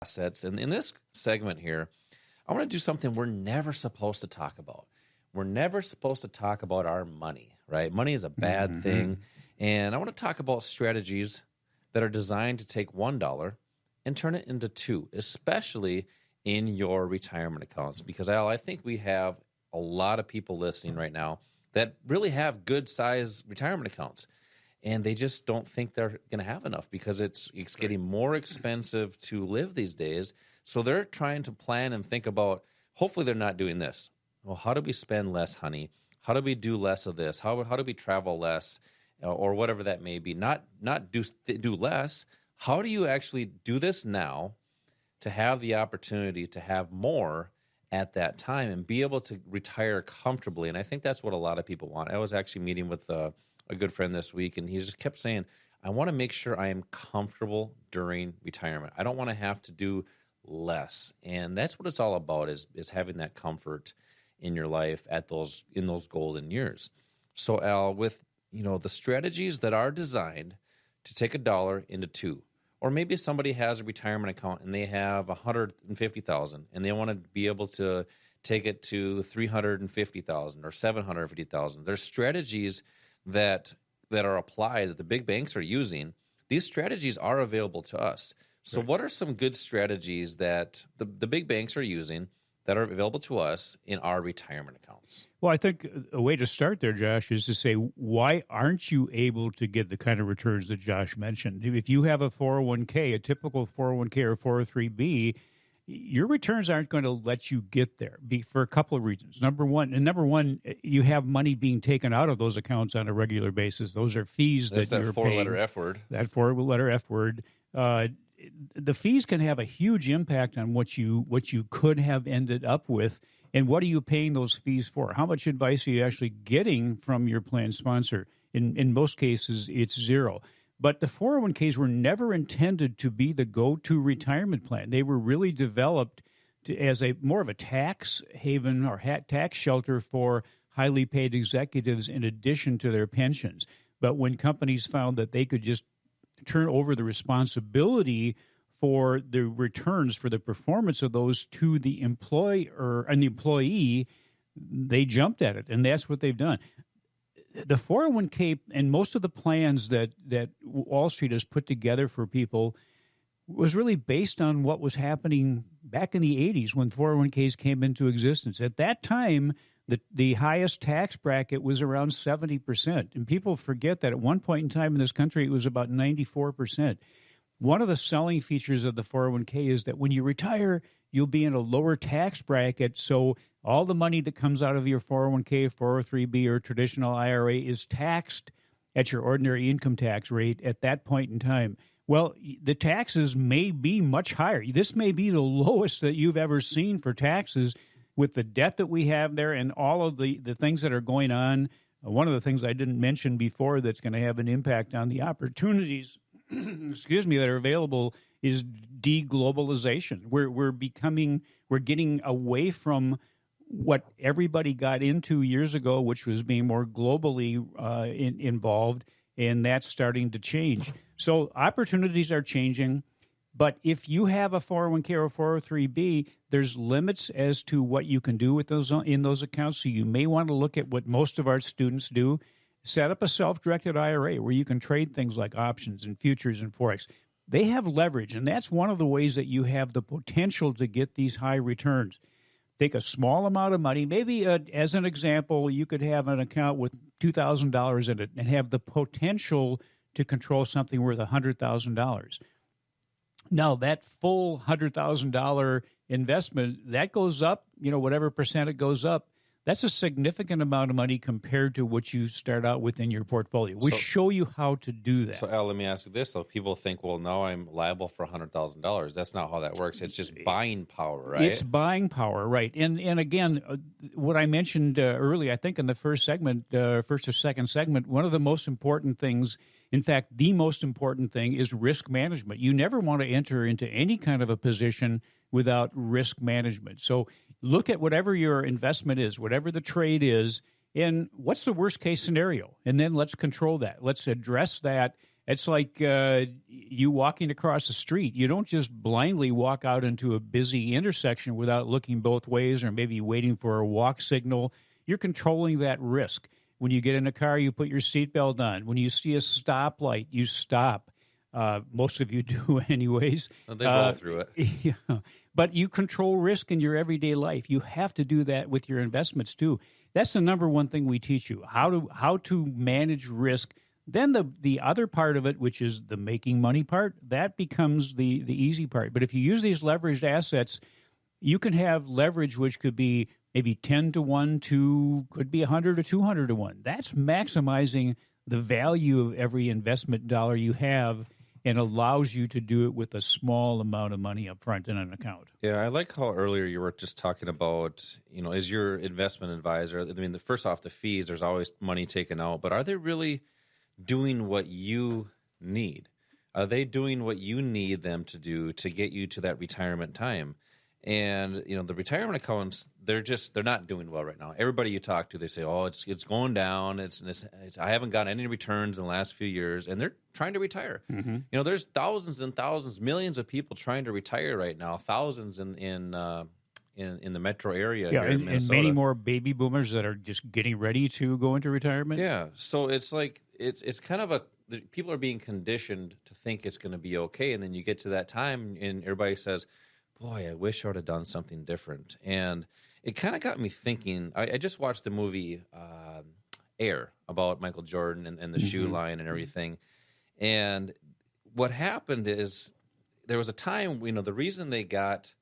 assets. And in this segment here, I want to do something we're never supposed to talk about. We're never supposed to talk about our money, right? Money is a bad thing. And I want to talk about strategies that are designed to take $1 and turn it into two, especially in your retirement accounts. Because Al, I think we have a lot of people listening right now that really have good size retirement accounts, and they just don't think they're going to have enough because it's getting more expensive to live these days. So they're trying to plan and think about, hopefully they're not doing this. Well, how do we spend less, honey? How do we do less of this? How do we travel less, or whatever that may be? Not do less. How do you actually do this now to have the opportunity to have more at that time and be able to retire comfortably? And I think that's what a lot of people want. I was actually meeting with a good friend this week, and he just kept saying, I want to make sure I am comfortable during retirement. I don't want to have to do less. And that's what it's all about, is having that comfort in your life in those golden years. So Al, with the strategies that are designed to take $1 into two, or maybe somebody has a retirement account and they have $150,000 and they want to be able to take it to $350,000 or $750,000. There's strategies that are applied that the big banks are using. These strategies are available to us. So right. What are some good strategies that the big banks are using that are available to us in our retirement accounts? Well, I think a way to start there, Josh, is to say, why aren't you able to get the kind of returns that Josh mentioned? If you have a 401k, a typical 401k or 403b, your returns aren't going to let you get there for a couple of reasons. Number one, you have money being taken out of those accounts on a regular basis. Those are fees that you're paying. That four-letter F word. That four-letter F word. The fees can have a huge impact on what you could have ended up with, and what are you paying those fees for? How much advice are you actually getting from your plan sponsor? In most cases, it's zero. But the 401ks were never intended to be the go-to retirement plan. They were really developed as more of a tax haven or tax shelter for highly paid executives in addition to their pensions. But when companies found that they could just turn over the responsibility for the returns for the performance of those to the employer and the employee, they jumped at it, and that's what they've done. The 401k and most of the plans that Wall Street has put together for people was really based on what was happening back in the 80s when 401ks came into existence. At that time, the highest tax bracket was around 70%. And people forget that at one point in time in this country, it was about 94%. One of the selling features of the 401k is that when you retire, you'll be in a lower tax bracket. So all the money that comes out of your 401k, 403b, or traditional IRA is taxed at your ordinary income tax rate at that point in time. Well, the taxes may be much higher. This may be the lowest that you've ever seen for taxes with the debt that we have there and all of the things that are going on. One of the things I didn't mention before that's going to have an impact on the opportunities that are available is deglobalization. We're getting away from what everybody got into years ago, which was being more globally involved, and that's starting to change. So opportunities are changing, but if you have a 401k or 403b, there's limits as to what you can do with those in those accounts. So you may want to look at what most of our students do. Set up a self-directed IRA where you can trade things like options and futures and Forex. They have leverage, and that's one of the ways that you have the potential to get these high returns. Take a small amount of money. Maybe, as an example, you could have an account with $2,000 in it and have the potential to control something worth $100,000. Now, that full $100,000 investment, that goes up, whatever percent it goes up, that's a significant amount of money compared to what you start out with in your portfolio. We show you how to do that. So, Al, let me ask you this, though. People think, well, now I'm liable for $100,000. That's not how that works. It's just buying power, right? It's buying power, right. And again, what I mentioned earlier, I think in the first or second segment, one of the most important things, in fact, the most important thing is risk management. You never want to enter into any kind of a position without risk management. So look at whatever your investment is, whatever the trade is, and what's the worst case scenario? And then let's control that. Let's address that It's like you walking across the street. You don't just blindly walk out into a busy intersection without looking both ways or maybe waiting for a walk signal. You're controlling that risk. When you get in a car, you put your seatbelt on. When you see a stoplight, you stop. Most of you do anyways. Well, they roll through it. Yeah. But you control risk in your everyday life. You have to do that with your investments too. That's the number one thing we teach you, how to manage risk. Then the other part of it, which is the making money part, that becomes the easy part. But if you use these leveraged assets, you can have leverage which could be maybe 10 to 1 to could be 100 or 200 to 1. That's maximizing the value of every investment dollar you have and allows you to do it with a small amount of money up front in an account. Yeah, I like how earlier you were just talking about, as your investment advisor, I mean, first off, the fees, there's always money taken out, but are they really doing what you need? Are they doing what you need them to do to get you to that retirement time? And the retirement accounts, they're not doing well right now. Everybody you talk to, they say, "Oh, it's going down. It's I haven't gotten any returns in the last few years," and they're trying to retire. Mm-hmm. There's thousands and thousands, millions of people trying to retire right now. Thousands in the metro area. Yeah, here in and Minnesota. many more baby boomers that are just getting ready to go into retirement. Yeah, so it's like it's kind of people are being conditioned to think it's going to be okay, and then you get to that time, and everybody says, "Boy, I wish I would have done something different." And it kind of got me thinking. I just watched the movie Air about Michael Jordan and the shoe line and everything. And what happened is there was a time, the reason they got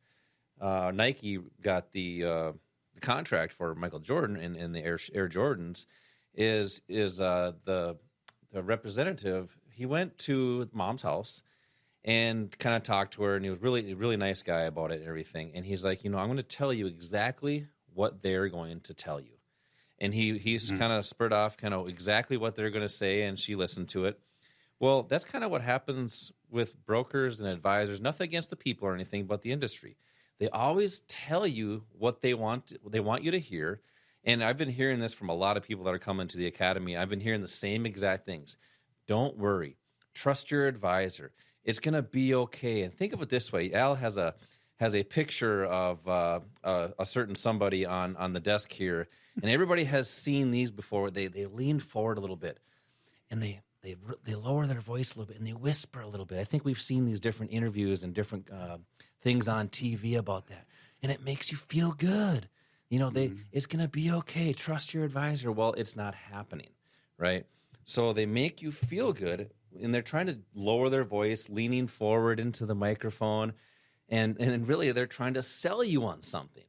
Nike got the contract for Michael Jordan in the Air Jordans is the representative. He went to mom's house and kind of talked to her, and he was really, really nice guy about it and everything. And he's like, I'm going to tell you exactly what they're going to tell you. And he's kind of spurred off kind of exactly what they're going to say, and she listened to it. Well, that's kind of what happens with brokers and advisors. Nothing against the people or anything, but the industry. They always tell you what they want you to hear. And I've been hearing this from a lot of people that are coming to the academy. I've been hearing the same exact things. Don't worry. Trust your advisor. It's going to be okay. And think of it this way. Al has a picture of a certain somebody on the desk here, and everybody has seen these before. They lean forward a little bit, and they lower their voice a little bit, and they whisper a little bit. I think we've seen these different interviews and different things on TV about that, and it makes you feel good. It's going to be okay. Trust your advisor. Well, it's not happening, right? So they make you feel good, and they're trying to lower their voice, leaning forward into the microphone, and really they're trying to sell you on something.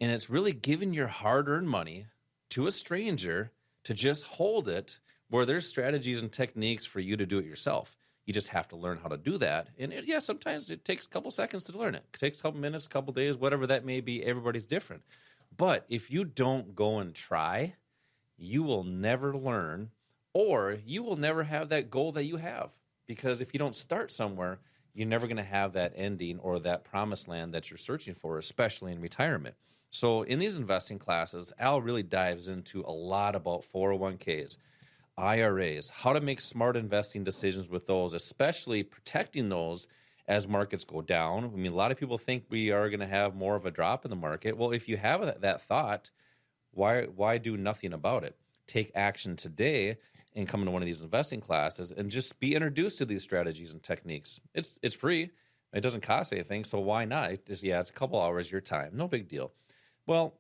And it's really giving your hard-earned money to a stranger to just hold it, where there's strategies and techniques for you to do it yourself. You just have to learn how to do that. And sometimes it takes a couple seconds to learn it. It takes a couple minutes, a couple days, whatever that may be. Everybody's different. But if you don't go and try, you will never learn, or you will never have that goal that you have. Because if you don't start somewhere, you're never going to have that ending or that promised land that you're searching for, especially in retirement. So in these investing classes, Al really dives into a lot about 401ks, IRAs, how to make smart investing decisions with those, especially protecting those as markets go down. I mean, a lot of people think we are going to have more of a drop in the market. Well, if you have that thought, why do nothing about it? Take action today and come into one of these investing classes and just be introduced to these strategies and techniques. It's free. It doesn't cost anything, so why not? It's a couple hours of your time. No big deal. Well,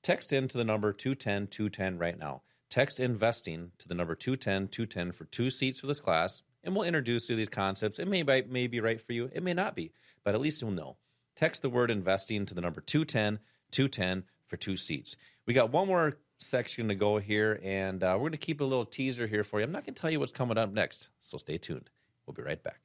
text in to the number 210-210 right now. Text investing to the number 210-210 for 2 seats for this class, and we'll introduce you to these concepts. It may be right for you. It may not be, but at least you'll know. Text the word investing to the number 210-210 for 2 seats. We got one more section to go here, and we're going to keep a little teaser here for you. I'm not going to tell you what's coming up next, so stay tuned. We'll be right back.